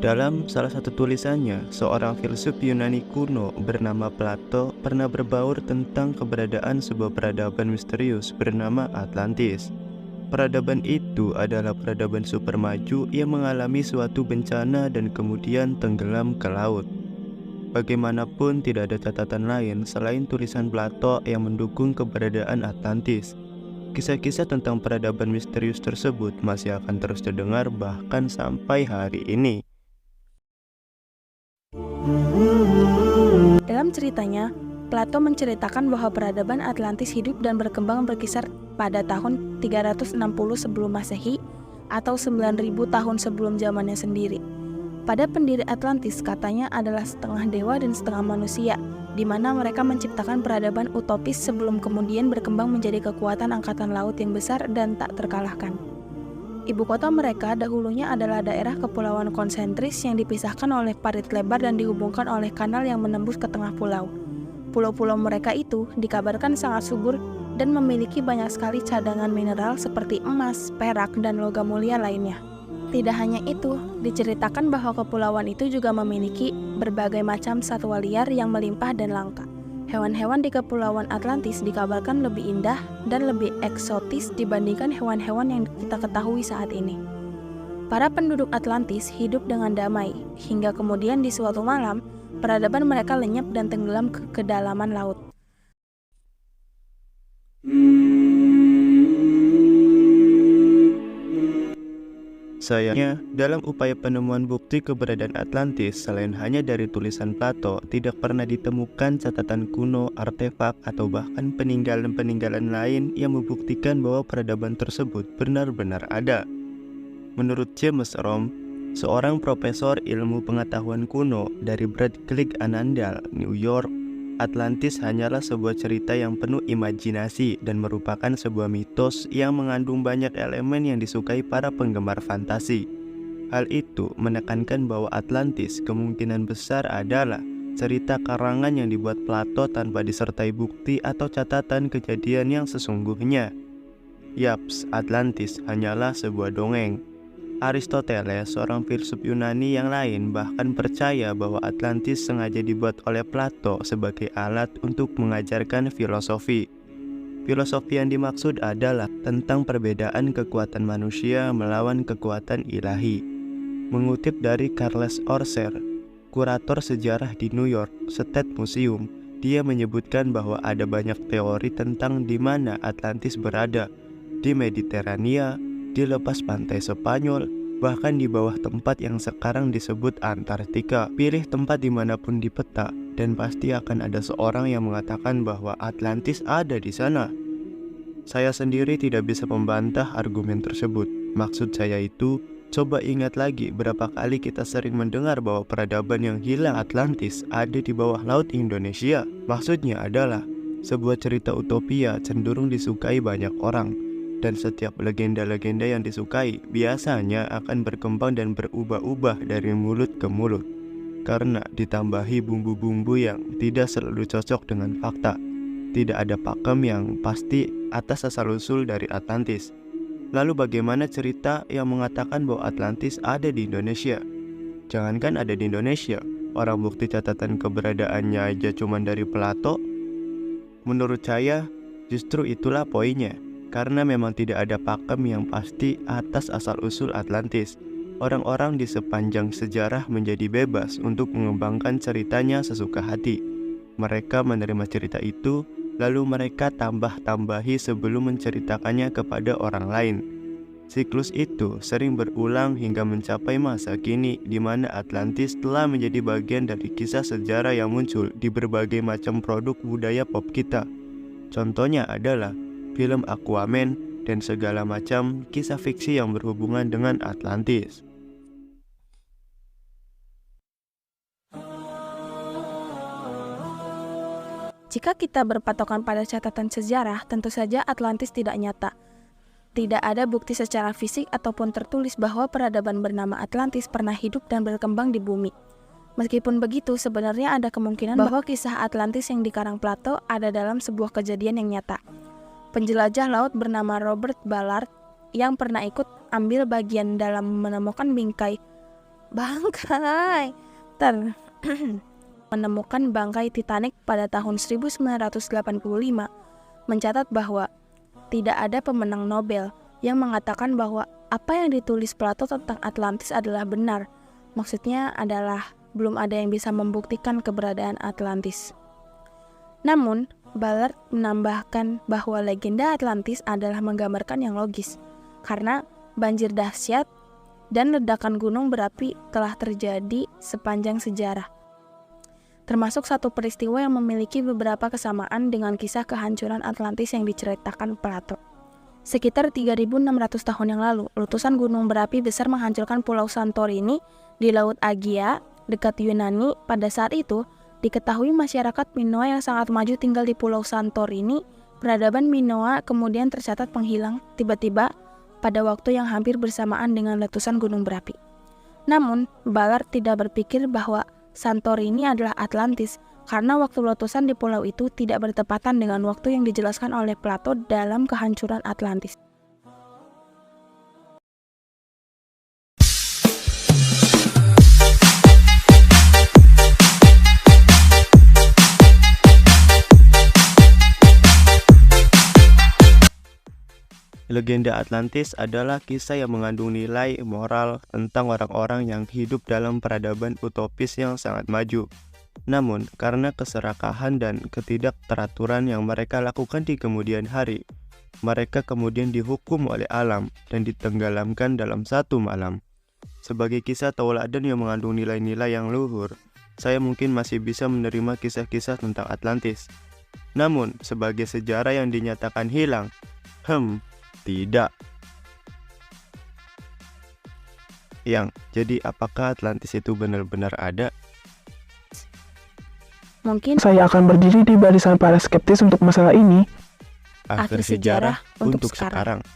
Dalam salah satu tulisannya, seorang filsuf Yunani kuno bernama Plato pernah berbaur tentang keberadaan sebuah peradaban misterius bernama Atlantis. Peradaban itu adalah peradaban super maju yang mengalami suatu bencana dan kemudian tenggelam ke laut. Bagaimanapun tidak ada catatan lain selain tulisan Plato yang mendukung keberadaan Atlantis. Kisah-kisah tentang peradaban misterius tersebut masih akan terus didengar bahkan sampai hari ini. Dalam ceritanya, Plato menceritakan bahwa peradaban Atlantis hidup dan berkembang berkisar pada tahun 360 sebelum Masehi atau 9.000 tahun sebelum zamannya sendiri. Pada pendiri Atlantis katanya adalah setengah dewa dan setengah manusia, di mana mereka menciptakan peradaban utopis sebelum kemudian berkembang menjadi kekuatan angkatan laut yang besar dan tak terkalahkan. Ibu kota mereka dahulunya adalah daerah kepulauan konsentris yang dipisahkan oleh parit lebar dan dihubungkan oleh kanal yang menembus ke tengah pulau. Pulau-pulau mereka itu dikabarkan sangat subur dan memiliki banyak sekali cadangan mineral seperti emas, perak, dan logam mulia lainnya. Tidak hanya itu, diceritakan bahwa kepulauan itu juga memiliki berbagai macam satwa liar yang melimpah dan langka. Hewan-hewan di Kepulauan Atlantis dikabarkan lebih indah dan lebih eksotis dibandingkan hewan-hewan yang kita ketahui saat ini. Para penduduk Atlantis hidup dengan damai, hingga kemudian di suatu malam, peradaban mereka lenyap dan tenggelam ke kedalaman laut. Sayangnya, dalam upaya penemuan bukti keberadaan Atlantis, selain hanya dari tulisan Plato, tidak pernah ditemukan catatan kuno, artefak, atau bahkan peninggalan-peninggalan lain yang membuktikan bahwa peradaban tersebut benar-benar ada. Menurut James Romm, seorang profesor ilmu pengetahuan kuno dari Berkeley Annandale, New York, Atlantis hanyalah sebuah cerita yang penuh imajinasi dan merupakan sebuah mitos yang mengandung banyak elemen yang disukai para penggemar fantasi. Hal itu menekankan bahwa Atlantis kemungkinan besar adalah cerita karangan yang dibuat Plato tanpa disertai bukti atau catatan kejadian yang sesungguhnya. Yaps, Atlantis hanyalah sebuah dongeng. Aristoteles, seorang filsuf Yunani yang lain, bahkan percaya bahwa Atlantis sengaja dibuat oleh Plato sebagai alat untuk mengajarkan filosofi. Filosofi yang dimaksud adalah tentang perbedaan kekuatan manusia melawan kekuatan ilahi. Mengutip dari Carles Orser, kurator sejarah di New York State Museum, dia menyebutkan bahwa ada banyak teori tentang di mana Atlantis berada, di Mediterania, di lepas pantai Spanyol, bahkan di bawah tempat yang sekarang disebut Antartika. Pilih tempat dimanapun di peta, dan pasti akan ada seorang yang mengatakan bahwa Atlantis ada di sana. Saya sendiri tidak bisa membantah argumen tersebut. Maksud saya itu, coba ingat lagi berapa kali kita sering mendengar bahwa peradaban yang hilang Atlantis ada di bawah laut Indonesia. Maksudnya adalah, sebuah cerita utopia cenderung disukai banyak orang. Dan setiap legenda-legenda yang disukai biasanya akan berkembang dan berubah-ubah dari mulut ke mulut, karena ditambahi bumbu-bumbu yang tidak selalu cocok dengan fakta. Tidak ada pakem yang pasti atas asal-usul dari Atlantis. Lalu bagaimana cerita yang mengatakan bahwa Atlantis ada di Indonesia? Jangankan ada di Indonesia, orang bukti catatan keberadaannya aja cuma dari Plato. Menurut saya, justru itulah poinnya. Karena memang tidak ada pakem yang pasti atas asal-usul Atlantis. Orang-orang di sepanjang sejarah menjadi bebas untuk mengembangkan ceritanya sesuka hati. Mereka menerima cerita itu, lalu mereka tambah-tambahi sebelum menceritakannya kepada orang lain. Siklus itu sering berulang hingga mencapai masa kini, di mana Atlantis telah menjadi bagian dari kisah sejarah yang muncul di berbagai macam produk budaya pop kita. Contohnya adalah film Aquaman, dan segala macam kisah fiksi yang berhubungan dengan Atlantis. Jika kita berpatokan pada catatan sejarah, tentu saja Atlantis tidak nyata. Tidak ada bukti secara fisik ataupun tertulis bahwa peradaban bernama Atlantis pernah hidup dan berkembang di bumi. Meskipun begitu, sebenarnya ada kemungkinan bahwa kisah Atlantis yang dikarang Plato ada dalam sebuah kejadian yang nyata. Penjelajah laut bernama Robert Ballard yang pernah ikut ambil bagian dalam menemukan bingkai bangkai menemukan bangkai Titanic pada tahun 1985 mencatat bahwa tidak ada pemenang Nobel yang mengatakan bahwa apa yang ditulis Plato tentang Atlantis adalah benar. Maksudnya adalah belum ada yang bisa membuktikan keberadaan Atlantis. Namun, Ballard menambahkan bahwa legenda Atlantis adalah menggambarkan yang logis, karena banjir dahsyat dan ledakan gunung berapi telah terjadi sepanjang sejarah. Termasuk satu peristiwa yang memiliki beberapa kesamaan dengan kisah kehancuran Atlantis yang diceritakan Plato. Sekitar 3.600 tahun yang lalu, letusan gunung berapi besar menghancurkan Pulau Santorini di Laut Aegea dekat Yunani. Pada saat itu, diketahui masyarakat Minoa yang sangat maju tinggal di Pulau Santorini. Peradaban Minoa kemudian tercatat menghilang tiba-tiba pada waktu yang hampir bersamaan dengan letusan gunung berapi. Namun, Ballard tidak berpikir bahwa Santorini adalah Atlantis, karena waktu letusan di pulau itu tidak bertepatan dengan waktu yang dijelaskan oleh Plato dalam kehancuran Atlantis. Legenda Atlantis adalah kisah yang mengandung nilai moral tentang orang-orang yang hidup dalam peradaban utopis yang sangat maju. Namun, karena keserakahan dan ketidakteraturan yang mereka lakukan di kemudian hari, mereka kemudian dihukum oleh alam dan ditenggelamkan dalam satu malam. Sebagai kisah tauladan yang mengandung nilai-nilai yang luhur, saya mungkin masih bisa menerima kisah-kisah tentang Atlantis. Namun, sebagai sejarah yang dinyatakan hilang, tidak. Jadi apakah Atlantis itu benar-benar ada? Mungkin Saya akan berdiri di barisan para skeptis untuk masalah ini. Akhir sejarah untuk sekarang.